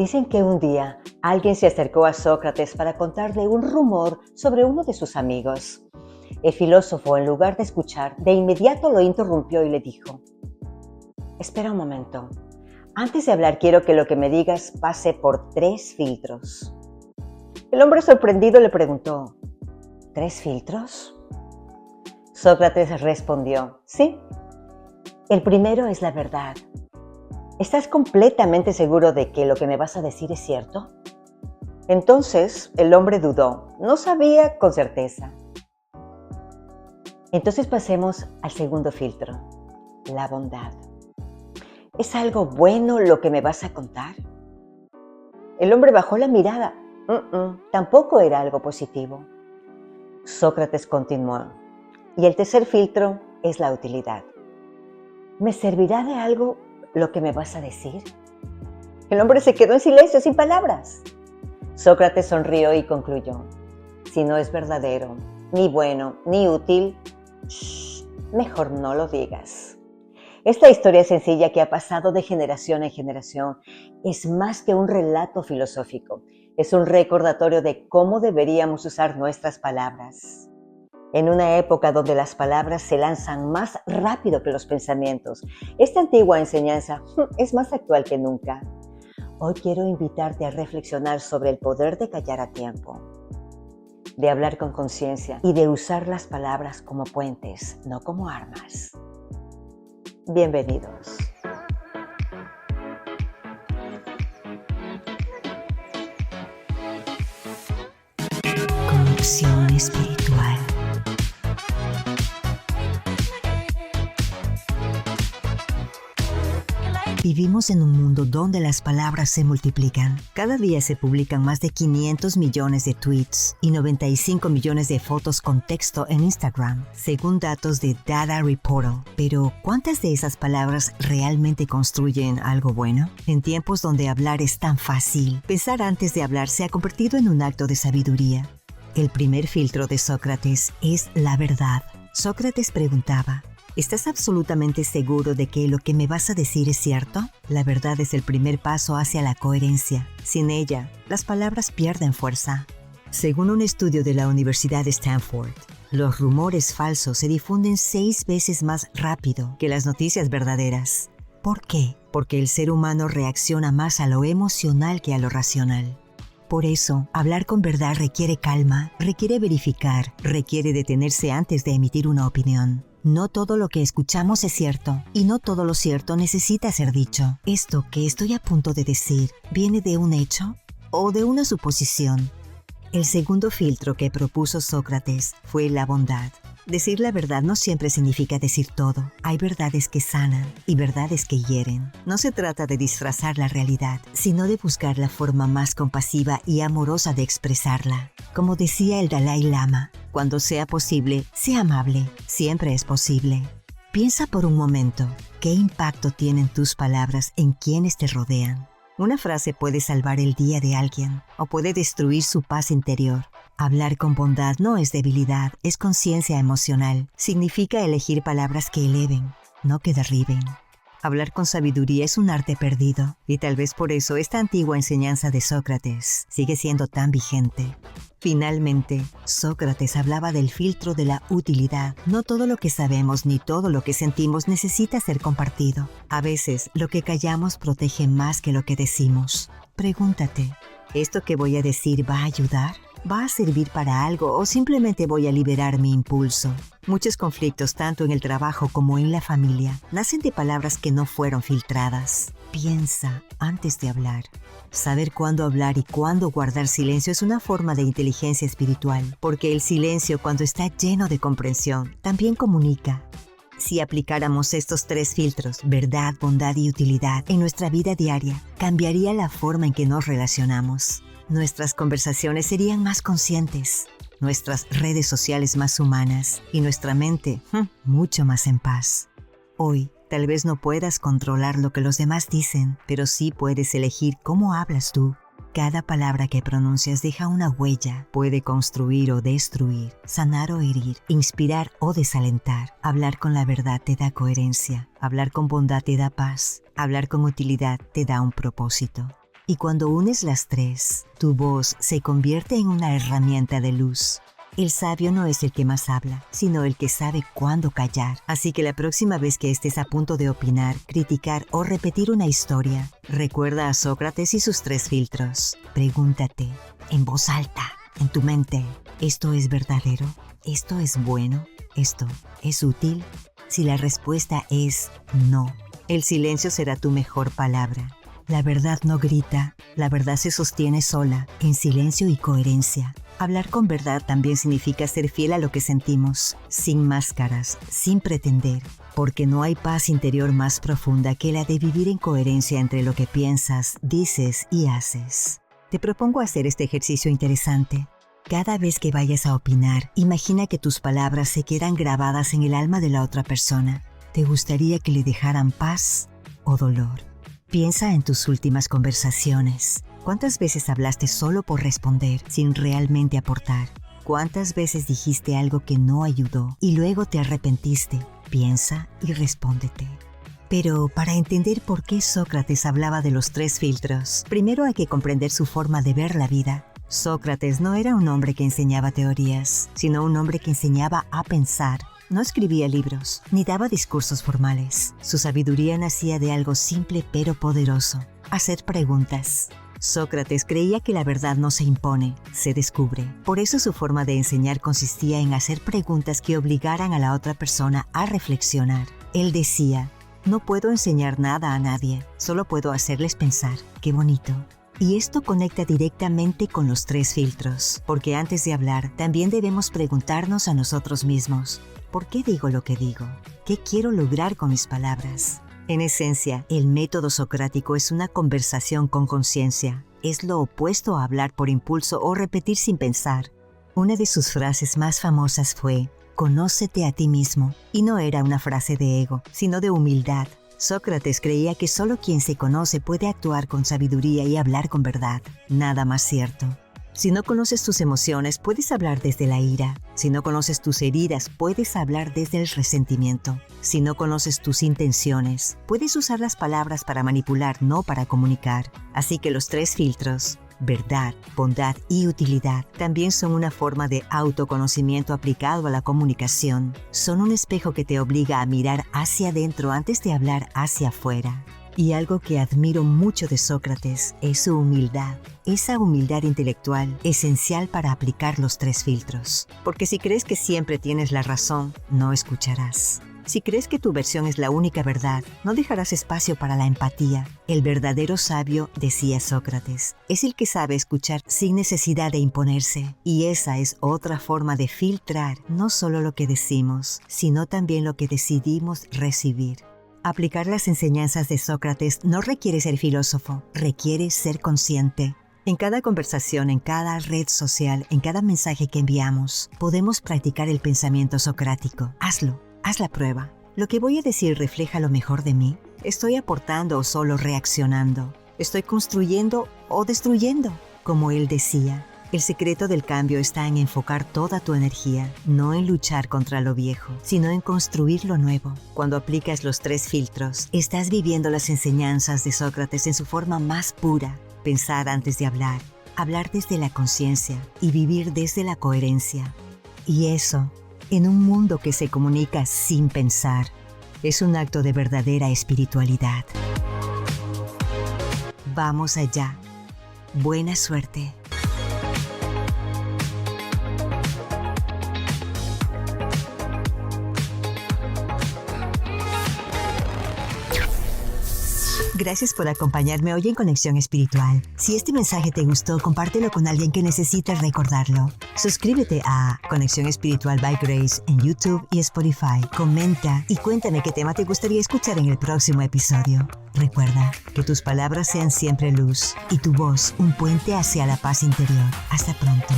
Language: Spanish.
Dicen que un día alguien se acercó a Sócrates para contarle un rumor sobre uno de sus amigos. El filósofo, en lugar de escuchar, de inmediato lo interrumpió y le dijo: «Espera un momento. Antes de hablar quiero que lo que me digas pase por 3 filtros». El hombre sorprendido le preguntó: «¿3 filtros?» Sócrates respondió: «Sí. El primero es la verdad. ¿Estás completamente seguro de que lo que me vas a decir es cierto?». Entonces el hombre dudó, no sabía con certeza. Entonces pasemos al segundo filtro, la bondad. ¿Es algo bueno lo que me vas a contar? El hombre bajó la mirada. Tampoco era algo positivo. Sócrates continuó: y el tercer filtro es la utilidad. ¿Me servirá de algo lo que me vas a decir? El hombre se quedó en silencio, sin palabras. Sócrates sonrió y concluyó: si no es verdadero, ni bueno, ni útil, mejor no lo digas. Esta historia sencilla que ha pasado de generación en generación es más que un relato filosófico, es un recordatorio de cómo deberíamos usar nuestras palabras. En una época donde las palabras se lanzan más rápido que los pensamientos, esta antigua enseñanza es más actual que nunca. Hoy quiero invitarte a reflexionar sobre el poder de callar a tiempo, de hablar con conciencia y de usar las palabras como puentes, no como armas. Bienvenidos. Conexión espiritual. Vivimos en un mundo donde las palabras se multiplican. Cada día se publican más de 500 millones de tweets y 95 millones de fotos con texto en Instagram, según datos de Data Reportal. Pero, ¿cuántas de esas palabras realmente construyen algo bueno? En tiempos donde hablar es tan fácil, pensar antes de hablar se ha convertido en un acto de sabiduría. El primer filtro de Sócrates es la verdad. Sócrates preguntaba: ¿estás absolutamente seguro de que lo que me vas a decir es cierto? La verdad es el primer paso hacia la coherencia. Sin ella, las palabras pierden fuerza. Según un estudio de la Universidad de Stanford, los rumores falsos se difunden 6 veces más rápido que las noticias verdaderas. ¿Por qué? Porque el ser humano reacciona más a lo emocional que a lo racional. Por eso, hablar con verdad requiere calma, requiere verificar, requiere detenerse antes de emitir una opinión. No todo lo que escuchamos es cierto, y no todo lo cierto necesita ser dicho. ¿Esto que estoy a punto de decir viene de un hecho o de una suposición? El segundo filtro que propuso Sócrates fue la bondad. Decir la verdad no siempre significa decir todo. Hay verdades que sanan y verdades que hieren. No se trata de disfrazar la realidad, sino de buscar la forma más compasiva y amorosa de expresarla. Como decía el Dalai Lama, cuando sea posible, sea amable. Siempre es posible. Piensa por un momento, ¿qué impacto tienen tus palabras en quienes te rodean? Una frase puede salvar el día de alguien o puede destruir su paz interior. Hablar con bondad no es debilidad, es conciencia emocional. Significa elegir palabras que eleven, no que derriben. Hablar con sabiduría es un arte perdido, y tal vez por eso esta antigua enseñanza de Sócrates sigue siendo tan vigente. Finalmente, Sócrates hablaba del filtro de la utilidad. No todo lo que sabemos ni todo lo que sentimos necesita ser compartido. A veces, lo que callamos protege más que lo que decimos. Pregúntate, ¿esto que voy a decir va a ayudar? ¿Va a servir para algo o simplemente voy a liberar mi impulso? Muchos conflictos, tanto en el trabajo como en la familia, nacen de palabras que no fueron filtradas. Piensa antes de hablar. Saber cuándo hablar y cuándo guardar silencio es una forma de inteligencia espiritual, porque el silencio, cuando está lleno de comprensión, también comunica. Si aplicáramos estos 3 filtros, verdad, bondad y utilidad, en nuestra vida diaria, cambiaría la forma en que nos relacionamos. Nuestras conversaciones serían más conscientes, nuestras redes sociales más humanas y nuestra mente mucho más en paz. Hoy, tal vez no puedas controlar lo que los demás dicen, pero sí puedes elegir cómo hablas tú. Cada palabra que pronuncias deja una huella, puede construir o destruir, sanar o herir, inspirar o desalentar. Hablar con la verdad te da coherencia, hablar con bondad te da paz, hablar con utilidad te da un propósito. Y cuando unes las tres, tu voz se convierte en una herramienta de luz. El sabio no es el que más habla, sino el que sabe cuándo callar. Así que la próxima vez que estés a punto de opinar, criticar o repetir una historia, recuerda a Sócrates y sus 3 filtros. Pregúntate, en voz alta, en tu mente, ¿esto es verdadero? ¿Esto es bueno? ¿Esto es útil? Si la respuesta es no, el silencio será tu mejor palabra. La verdad no grita, la verdad se sostiene sola, en silencio y coherencia. Hablar con verdad también significa ser fiel a lo que sentimos, sin máscaras, sin pretender, porque no hay paz interior más profunda que la de vivir en coherencia entre lo que piensas, dices y haces. Te propongo hacer este ejercicio interesante. Cada vez que vayas a opinar, imagina que tus palabras se quedan grabadas en el alma de la otra persona. ¿Te gustaría que le dejaran paz o dolor? Piensa en tus últimas conversaciones. ¿Cuántas veces hablaste solo por responder, sin realmente aportar? ¿Cuántas veces dijiste algo que no ayudó y luego te arrepentiste? Piensa y respóndete. Pero para entender por qué Sócrates hablaba de los 3 filtros, primero hay que comprender su forma de ver la vida. Sócrates no era un hombre que enseñaba teorías, sino un hombre que enseñaba a pensar. No escribía libros, ni daba discursos formales. Su sabiduría nacía de algo simple pero poderoso: hacer preguntas. Sócrates creía que la verdad no se impone, se descubre. Por eso su forma de enseñar consistía en hacer preguntas que obligaran a la otra persona a reflexionar. Él decía: no puedo enseñar nada a nadie, solo puedo hacerles pensar. ¡Qué bonito! Y esto conecta directamente con los 3 filtros, porque antes de hablar también debemos preguntarnos a nosotros mismos: ¿por qué digo lo que digo? ¿Qué quiero lograr con mis palabras? En esencia, el método socrático es una conversación con conciencia. Es lo opuesto a hablar por impulso o repetir sin pensar. Una de sus frases más famosas fue: «Conócete a ti mismo». Y no era una frase de ego, sino de humildad. Sócrates creía que solo quien se conoce puede actuar con sabiduría y hablar con verdad. Nada más cierto. Si no conoces tus emociones, puedes hablar desde la ira. Si no conoces tus heridas, puedes hablar desde el resentimiento. Si no conoces tus intenciones, puedes usar las palabras para manipular, no para comunicar. Así que los 3 filtros, verdad, bondad y utilidad, también son una forma de autoconocimiento aplicado a la comunicación. Son un espejo que te obliga a mirar hacia adentro antes de hablar hacia afuera. Y algo que admiro mucho de Sócrates es su humildad. Esa humildad intelectual esencial para aplicar los 3 filtros. Porque si crees que siempre tienes la razón, no escucharás. Si crees que tu versión es la única verdad, no dejarás espacio para la empatía. El verdadero sabio, decía Sócrates, es el que sabe escuchar sin necesidad de imponerse. Y esa es otra forma de filtrar no solo lo que decimos, sino también lo que decidimos recibir. Aplicar las enseñanzas de Sócrates no requiere ser filósofo, requiere ser consciente. En cada conversación, en cada red social, en cada mensaje que enviamos, podemos practicar el pensamiento socrático. Hazlo, haz la prueba. ¿Lo que voy a decir refleja lo mejor de mí? ¿Estoy aportando o solo reaccionando? ¿Estoy construyendo o destruyendo? Como él decía, el secreto del cambio está en enfocar toda tu energía, no en luchar contra lo viejo, sino en construir lo nuevo. Cuando aplicas los 3 filtros, estás viviendo las enseñanzas de Sócrates en su forma más pura. Pensar antes de hablar, hablar desde la conciencia y vivir desde la coherencia. Y eso, en un mundo que se comunica sin pensar, es un acto de verdadera espiritualidad. Vamos allá. Buena suerte. Gracias por acompañarme hoy en Conexión Espiritual. Si este mensaje te gustó, compártelo con alguien que necesite recordarlo. Suscríbete a Conexión Espiritual by Grace en YouTube y Spotify. Comenta y cuéntame qué tema te gustaría escuchar en el próximo episodio. Recuerda que tus palabras sean siempre luz y tu voz un puente hacia la paz interior. Hasta pronto.